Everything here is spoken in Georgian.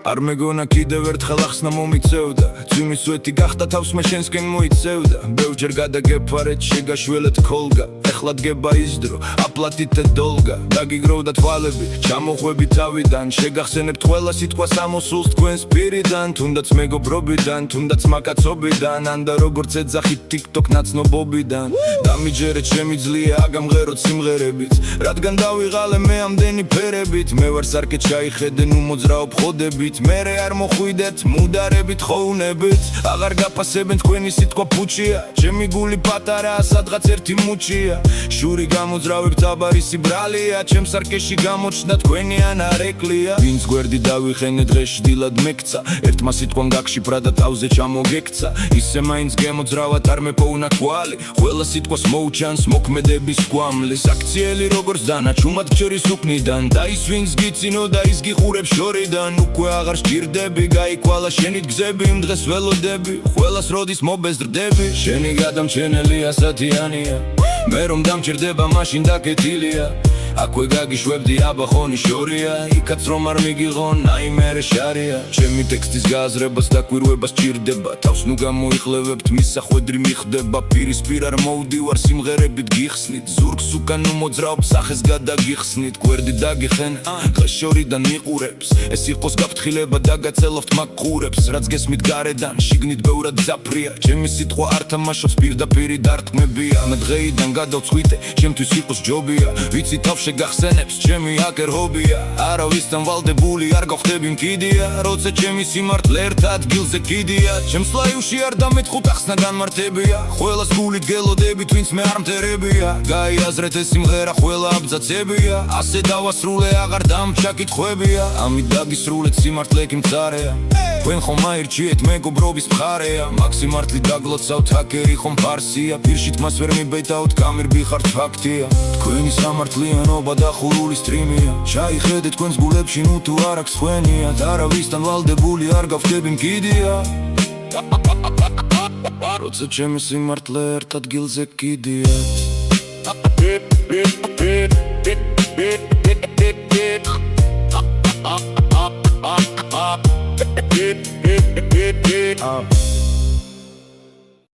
არ მეგონა კიდევ ერთხელ ახსნა მომიწევდა ძვიმის სვეტი გახდა თავს მე შენსკენ მოიწევდა ბევრჯერ გადაგეფარეთ შეგაშველეთ ქოლგა ეხლა დგება ის დრო აპლატით დოლგა დაგიგროვდა თვალები ჩამოხვები თავიდან შეგახსენებთ ყველა სიტყვას ამოსულს თქვენს პირიდან თუნდაც მეგობრობიდან თუნდაც მაკაცობიდან ანდა როგორც ეძახით TikTok ნაცნობობიდან დამიჯერეთ შემიძლია აგამღეროთ სიმღერებით რადგან დავიღალე მე ამდენი ფერებით მე ვარ სარკეთ ჩაიხედე ნუ მოძრაობ ხოდებით მერე არ მოხვიდეთ მუდარებით ხოვნებით აღარ გაფასებენ თქვენი სიტყვა ფუჩია ჩემი გული პატარაა სადღაც ერთი მუჩია შური გამოძრავებთ აბარისი ბრალია ჩემს სარკეში გამოჩნდა თქვენი ანარეკლია ვინც გვერდი დავიხენე დღეში დილად მეკცა ერთმა სიტყვამ გაგშიფრა და თავზე ჩამოგექცა ისე მაინც გემოძრავად არ მეპოვნა კვალი ყველა სიტყვას მოუჩანს მოქმედების გვამლის აქციელი როგორც დანაჩუმად გჯერის უკნიდან და ის ვინც გიცინო და ის გიყურებს შორიდან უკვე აღარ სჭირდები გაიქვალა შენი გზები იმ დღეს ველოდები ყველას როდის მობეზრდები შენი გადამჩენელია სათიანია მე რომ დამჭირდება მაშინ დაკეთილია აქვე გაგიშვებდი აბა ხონი შორია იქაც რომ არ მიგიღონ აი მერე შარია ჩემი ტექსტის გააზრებას დაკვირვებას ჭირდება თავს ნუ გამოიხლევებთ მისახვედრი მიხდება პირისპირ არ მოვდივარ სიმღერებით გიხსნით ზურგს უკან ნუ მოძრაობ სახეს გადაგიხსნით გვერდი დაგიხენ დღეს შორიდან მიყურებს ეს იყოს გაფრთხილება და გაწელავთ მაგ ყურებს რაც გესმით გარედან შიგნით ბევრად ზაფრია ჩემი სიტყვა არ თამაშობს პირდაპირი დარტყმებია მე დღეიდან გადავწყვიტე ჩემთვის იყოს ჯობია ვიცი თავში შეგახსენებს ჩემი აკერ ჰობია არავისთან ვალდებული არ გავხდები მკიდია როცა ჩემი სიმართლე ერთ ადგილზე კიდია ჩემს ლაივში არ დამეთხუთ ახსნა განმარტებია ყველას გულით გელოდებით ვინც მე არ მტერებია გაიაზრეთ ეს სიმღერა ყველა აბძაცებია ასე დავასრულე აღარ დამჩაკითხვებია ამით დაგისრულეთ სიმართლე კი მწარეა თქვენ ხომ აირჩიეთ მეგობრობის მხარეა მაგ სიმართლით დაგლოცავთ ჰაკერი ხომ ფარსია პირშით მას ვერ მიბედავთ გამირბი ხართ ფაქტია თქვენი სამართლიანობა დახურული სტრიმია ჩაიხედე თქვენს გულებში ნუ თუ არ აქვს ხვენია არავისთან ვალდებული არ გავხდები მკიდია როცა ჩემი სიმართლე ერთ ადგილზე კიდია